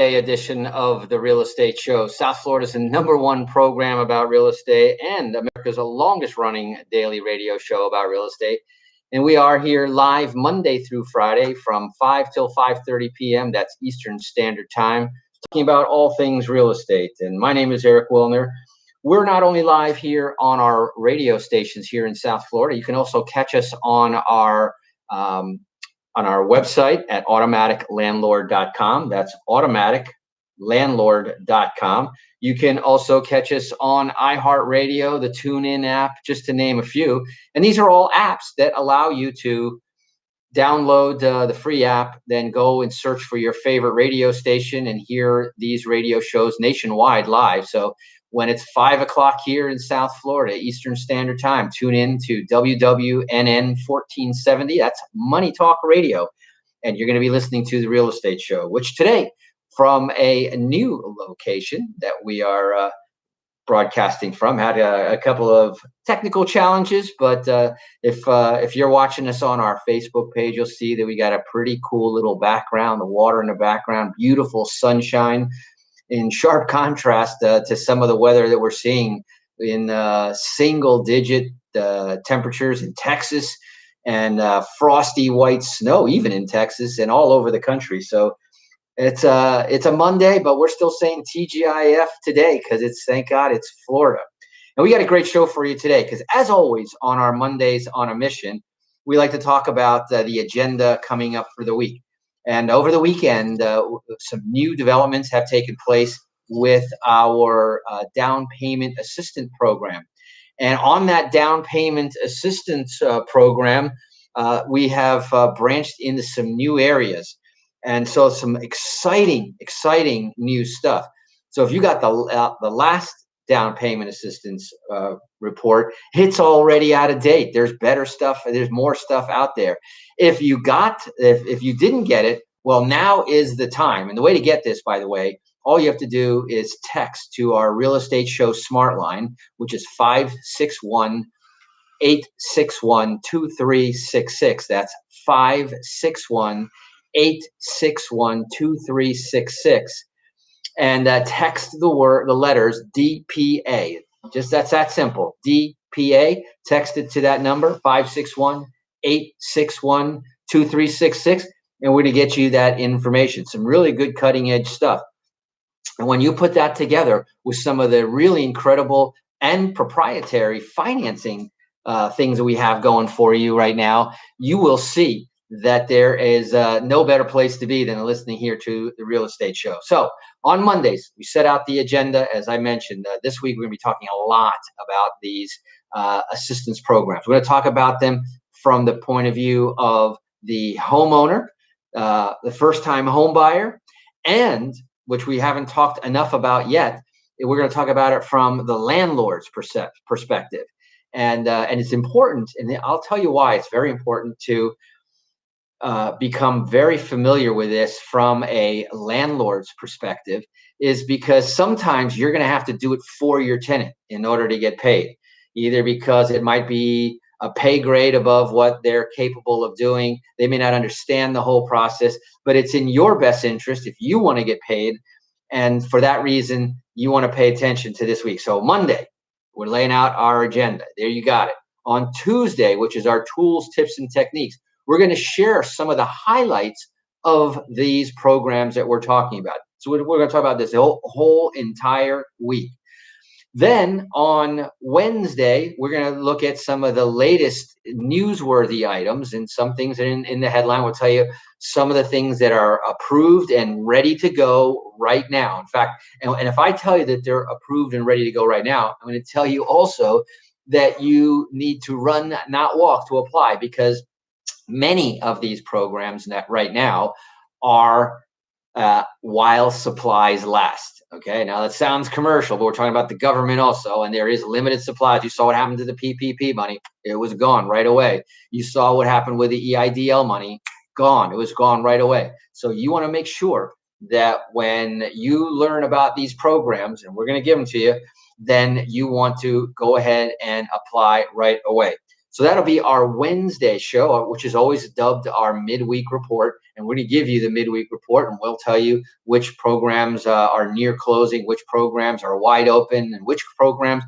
edition of the Real Estate Show. South Florida's #1 program about real estate and America's longest running daily radio show about real estate. And we are here live Monday through Friday from 5 till 5:30 p.m. That's Eastern Standard Time, talking about all things real estate. And my name is Eric Willner. We're not only live here on our radio stations here in South Florida, you can also catch us on our website at automaticlandlord.com. That's automaticlandlord.com. You can also catch us on iHeartRadio, the TuneIn app, just to name a few. And these are all apps that allow you to download the free app, then go and search for your favorite radio station and hear these radio shows nationwide live. So when it's 5 o'clock here in South Florida, Eastern Standard Time, tune in to WWNN 1470. That's Money Talk Radio. And you're going to be listening to the Real Estate Show, which today, from a new location that we are broadcasting from, had a couple of technical challenges. But if you're watching us on our Facebook page, you'll see that we got a pretty cool little background, the water in the background, beautiful sunshine, in sharp contrast to some of the weather that we're seeing in single-digit temperatures in Texas and frosty white snow even in Texas and all over the country. So it's a Monday, but we're still saying TGIF today because thank God it's Florida. And we got a great show for you today because, as always, on our Mondays on a Mission, we like to talk about the agenda coming up for the week. And over the weekend, some new developments have taken place with our down payment assistance program. And on that down payment assistance program, we have branched into some new areas. And so some exciting new stuff. So if you got the last down payment assistance report, it's already out of date. There's better stuff. There's more stuff out there. If you didn't get it, well, now is the time. And the way to get this, by the way, all you have to do is text to our Real Estate Show Smart Line, which is 561-861-2366. That's 561-861-2366. And text the letters DPA. Just that's that simple. DPA. Text it to that number, 561-861-2366, and we're going to get you that information. Some really good cutting edge stuff. And when you put that together with some of the really incredible and proprietary financing things that we have going for you right now, you will see that there is no better place to be than listening here to the Real Estate Show. So on Mondays, we set out the agenda. As I mentioned, this week we're going to be talking a lot about these assistance programs. We're going to talk about them from the point of view of the homeowner, the first-time home buyer, and which we haven't talked enough about yet, we're going to talk about it from the landlord's perspective. And it's important, and I'll tell you why it's very important to become very familiar with this from a landlord's perspective, is because sometimes you're going to have to do it for your tenant in order to get paid, either because it might be a pay grade above what they're capable of doing. They may not understand the whole process, but it's in your best interest if you want to get paid. And for that reason, you want to pay attention to this week. So Monday, we're laying out our agenda. There you got it. On Tuesday, which is our tools, tips, and techniques, we're going to share some of the highlights of these programs that we're talking about. So we're going to talk about this the whole entire week. Then on Wednesday, we're going to look at some of the latest newsworthy items, and some things in the headline will tell you some of the things that are approved and ready to go right now. In fact, and if I tell you that they're approved and ready to go right now, I'm going to tell you also that you need to run, not walk, to apply, because many of these programs that right now are while supplies last. Okay, now that sounds commercial, but we're talking about the government also, and there is limited supplies. You saw what happened to the PPP money. It was gone right away. You saw what happened with the EIDL money. Gone. It was gone right away. So you want to make sure that when you learn about these programs, and we're going to give them to you, then you want to go ahead and apply right away. So that'll be our Wednesday show, which is always dubbed our midweek report. And we're going to give you the midweek report, and we'll tell you which programs are near closing, which programs are wide open, and which programs,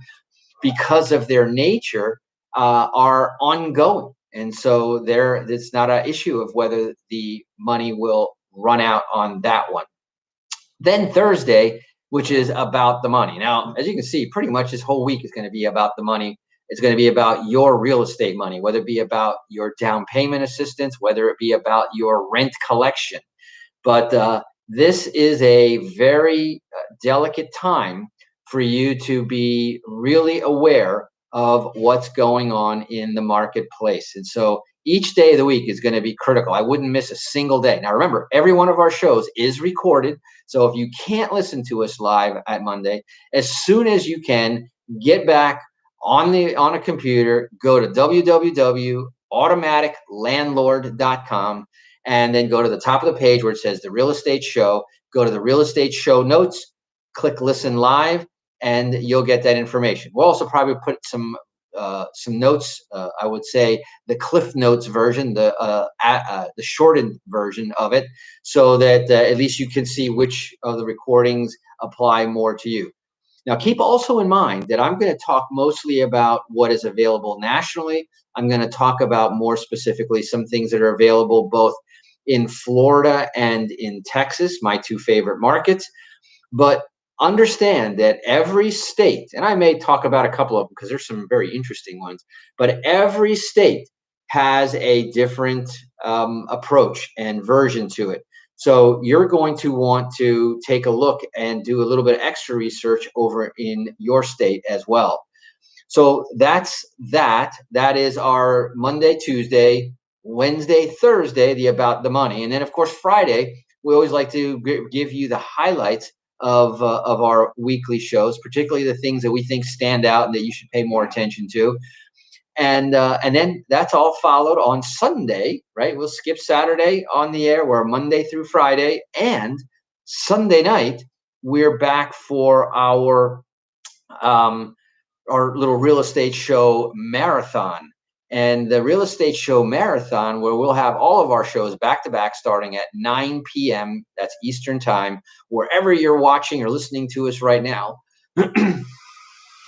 because of their nature, are ongoing. And so it's not an issue of whether the money will run out on that one. Then Thursday, which is about the money. Now, as you can see, pretty much this whole week is going to be about the money. It's going to be about your real estate money, whether it be about your down payment assistance, whether it be about your rent collection. But this is a very delicate time for you to be really aware of what's going on in the marketplace. And so each day of the week is going to be critical. I wouldn't miss a single day. Now, remember, every one of our shows is recorded. So if you can't listen to us live at Monday, as soon as you can, get back on a computer, go to www.automaticlandlord.com, and then go to the top of the page where it says the real estate show, go to the real estate show notes, click listen live, and you'll get that information. We'll also probably put some notes. I would say the Cliff Notes version, the shortened version of it, so that at least you can see which of the recordings apply more to you. Now, keep also in mind that I'm going to talk mostly about what is available nationally. I'm going to talk about more specifically some things that are available both in Florida and in Texas, my two favorite markets. But understand that every state, and I may talk about a couple of them because there's some very interesting ones, but every state has a different approach and version to it. So you're going to want to take a look and do a little bit of extra research over in your state as well. So that's that. That is our Monday, Tuesday, Wednesday, Thursday, the About the Money. And then, of course, Friday, we always like to give you the highlights of our weekly shows, particularly the things that we think stand out and that you should pay more attention to. And then that's all followed on Sunday, right? We'll skip Saturday on the air. We're Monday through Friday, and Sunday night we're back for our little real estate show marathon. And the real estate show marathon, where we'll have all of our shows back to back starting at 9 p.m. That's Eastern time. Wherever you're watching or listening to us right now,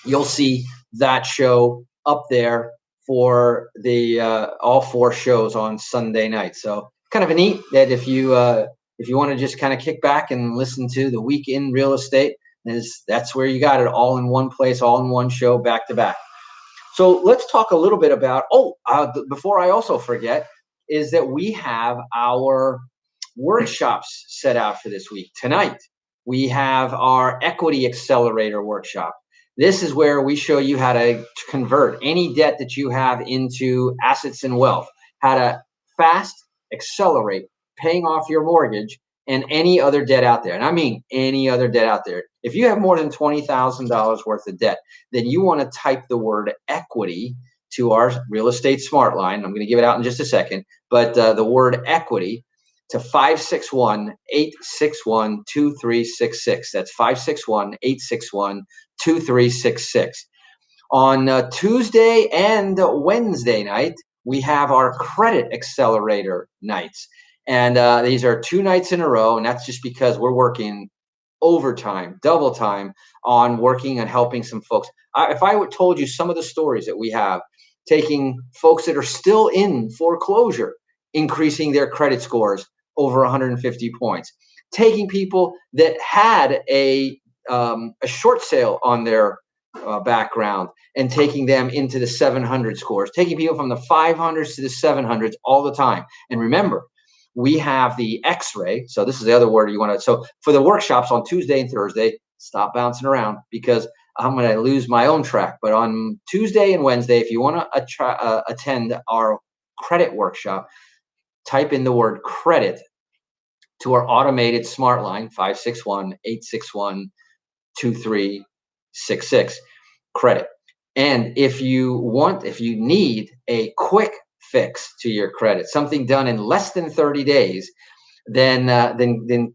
you'll see that show up there for the all four shows on Sunday night. So kind of neat that if you want to just kind of kick back and listen to the Week in Real Estate, that's where you got it, all in one place, all in one show, back to back. So let's talk a little bit about, before I also forget, is that we have our workshops set out for this week. Tonight, we have our Equity Accelerator workshop. This is where we show you how to convert any debt that you have into assets and wealth, how to fast accelerate paying off your mortgage and any other debt out there. And I mean any other debt out there. If you have more than $20,000 worth of debt, then you want to type the word equity to our Real Estate Smart Line. I'm going to give it out in just a second, but the word equity to 561-861-2366. That's 561-861-2366. On Tuesday and Wednesday night, we have our Credit Accelerator nights. And these are 2 nights in a row, and that's just because we're working overtime, double time on working and helping some folks. If I told you some of the stories that we have, taking folks that are still in foreclosure, increasing their credit scores over 150 points, taking people that had a short sale on their background and taking them into the 700 scores, taking people from the 500s to the 700s all the time. And remember, we have the X-ray. So this is the other word you want to. So for the workshops on Tuesday and Thursday, stop bouncing around because I'm going to lose my own track. But on Tuesday and Wednesday, if you want to attend our credit workshop, type in the word credit to our automated smart line, 561-861-2366, credit. And if you need a quick fix to your credit, something done in less than 30 days, then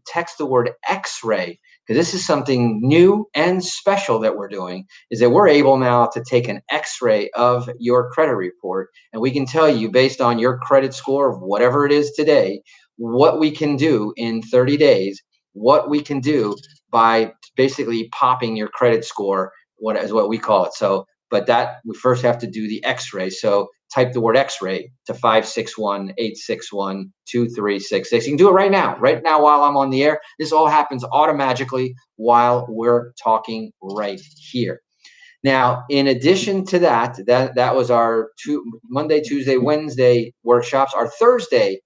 text the word X-ray, because this is something new and special that we're doing, is that we're able now to take an X-ray of your credit report, and we can tell you, based on your credit score of whatever it is today, what we can do in 30 days, what we can do by basically popping your credit score, what is what we call it. So, but that we first have to do the X-ray. So type the word X-ray to 561-861-2366. You can do it right now. Right now, while I'm on the air, this all happens automatically while we're talking right here. Now, in addition to that was our Monday, Tuesday, Wednesday workshops. Our Thursday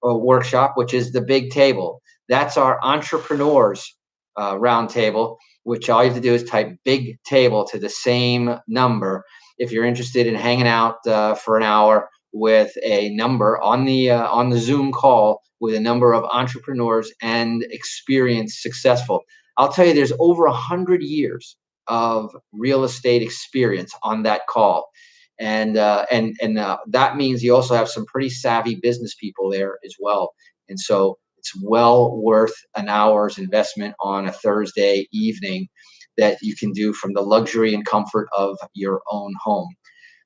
workshop, which is the big table. That's our entrepreneurs round table, which all you have to do is type big table to the same number. If you're interested in hanging out for an hour with a number on the Zoom call with a number of entrepreneurs and experienced successful, I'll tell you, there's over 100 years of real estate experience on that call. And that means you also have some pretty savvy business people there as well. And so it's well worth an hour's investment on a Thursday evening that you can do from the luxury and comfort of your own home.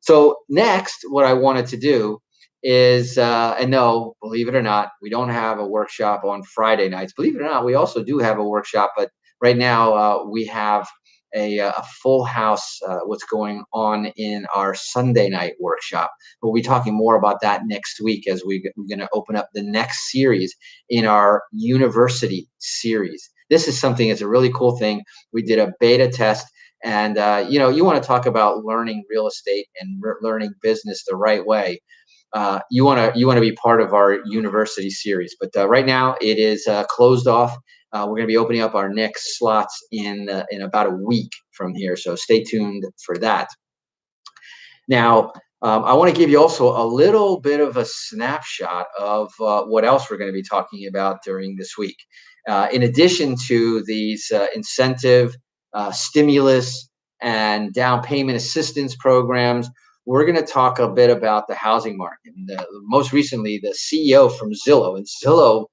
So next, what I wanted to do is, and no, believe it or not, we don't have a workshop on Friday nights. Believe it or not, we also do have a workshop, but right now we have a full house, what's going on in our Sunday night workshop. We'll be talking more about that next week as we're going to open up the next series in our university series. This is something that's a really cool thing. We did a beta test, and you want to talk about learning real estate and learning business the right way. You want to be part of our university series, but right now it is closed off. We're going to be opening up our next slots in about a week from here, so stay tuned for that. Now, I want to give you also a little bit of a snapshot of what else we're going to be talking about during this week. In addition to these incentive, stimulus, and down payment assistance programs, we're going to talk a bit about the housing market. Most recently, the CEO from Zillow, and Zillow,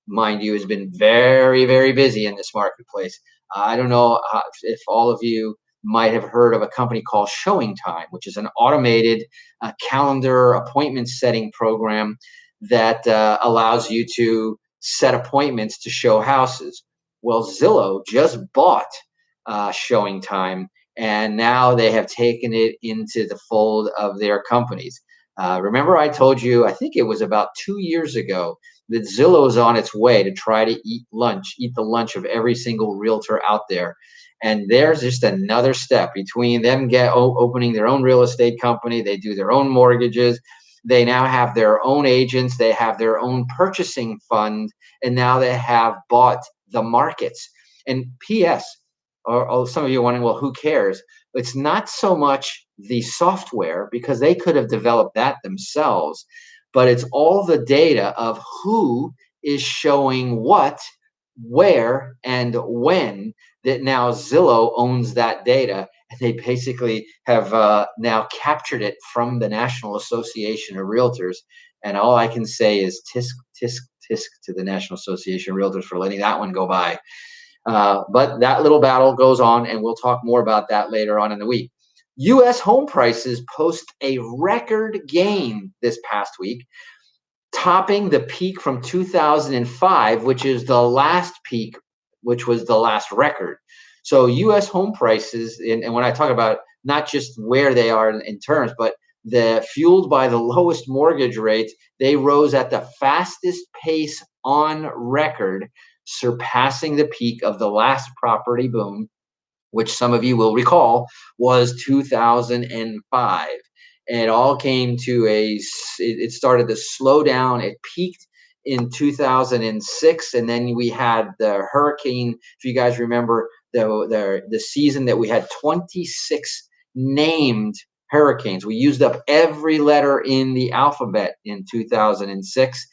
mind you, has been very, very busy in this marketplace. I don't know if all of you might have heard of a company called Showing Time, which is an automated calendar appointment setting program that allows you to set appointments to show houses. Well, Zillow just bought Showing Time, and now they have taken it into the fold of their companies. Remember, I told you, I think it was about 2 years ago, that Zillow is on its way to try to eat the lunch of every single realtor out there. And there's just another step between them opening their own real estate company. They do their own mortgages. They now have their own agents. They have their own purchasing fund. And now they have bought the markets. And P.S., or some of you are wondering, well, who cares? It's not so much the software, because they could have developed that themselves, but it's all the data of who is showing what, where, and when, that now Zillow owns that data. And they basically have now captured it from the National Association of Realtors. And all I can say is tisk, tisk, tisk to the National Association of Realtors for letting that one go by. But that little battle goes on, and we'll talk more about that later on in the week. U.S. home prices post a record gain this past week, topping the peak from 2005, which is the last peak, which was the last record. So U.S. home prices, and when I talk about not just where they are in terms, but fueled by the lowest mortgage rates, they rose at the fastest pace on record, surpassing the peak of the last property boom, which some of you will recall was 2005. And it all came to it started to slow down. It peaked in 2006, and then we had the hurricane. If you guys remember the season that we had 26 named hurricanes. We used up every letter in the alphabet in 2006,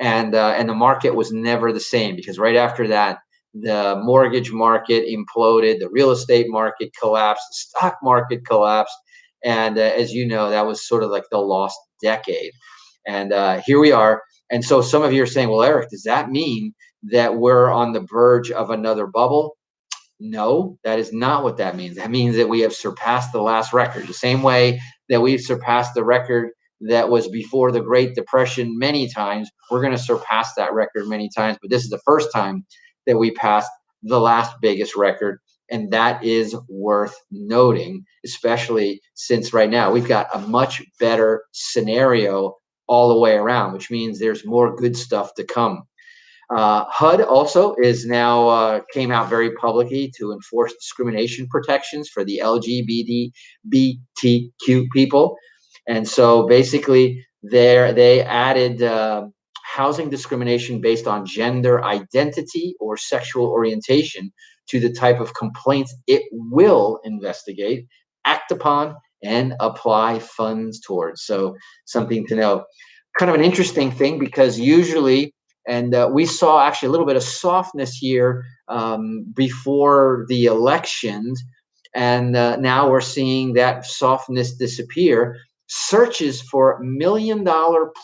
and the market was never the same, because right after that, the mortgage market imploded, the real estate market collapsed, the stock market collapsed, and as you know, that was sort of like the lost decade. And here we are, And so some of you are saying, well, Eric, does that mean that we're on the verge of another bubble? No, that is not what that means. That means that we have surpassed the last record, the same way that we've surpassed the record that was before the Great Depression many times. We're going to surpass that record many times, but this is the first time that we passed the last biggest record. And that is worth noting, especially since right now we've got a much better scenario all the way around, which means there's more good stuff to come. HUD also is now came out very publicly to enforce discrimination protections for the LGBTQ people, and so basically they added housing discrimination based on gender identity or sexual orientation to the type of complaints it will investigate, act upon, and apply funds towards. So something to know. Kind of an interesting thing because usually and we saw actually a little bit of softness here before the elections. And now we're seeing that softness disappear. Searches for $1 million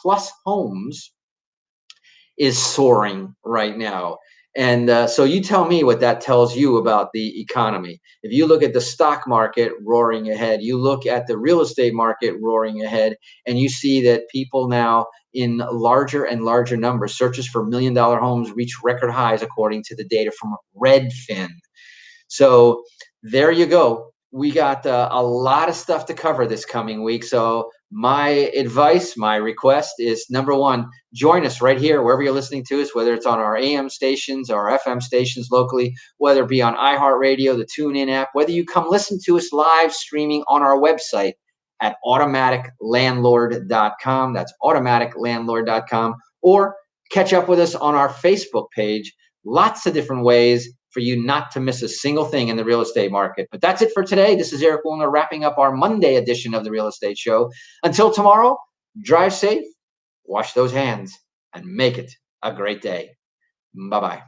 plus homes is soaring right now. And so you tell me what that tells you about the economy. If you look at the stock market roaring ahead, you look at the real estate market roaring ahead, and you see that people now in larger and larger numbers, searches for $1 million homes reach record highs according to the data from Redfin. So there you go. We got a lot of stuff to cover this coming week. So my advice, my request is number one, join us right here, wherever you're listening to us, whether it's on our AM stations or FM stations locally, whether it be on iHeartRadio, the TuneIn app, whether you come listen to us live streaming on our website at automaticlandlord.com. That's automaticlandlord.com. Or catch up with us on our Facebook page. Lots of different ways for you not to miss a single thing in the real estate market. But that's it for today. This is Eric Willner wrapping up our Monday edition of the Real Estate Show. Until tomorrow, drive safe, wash those hands, and make it a great day. Bye-bye.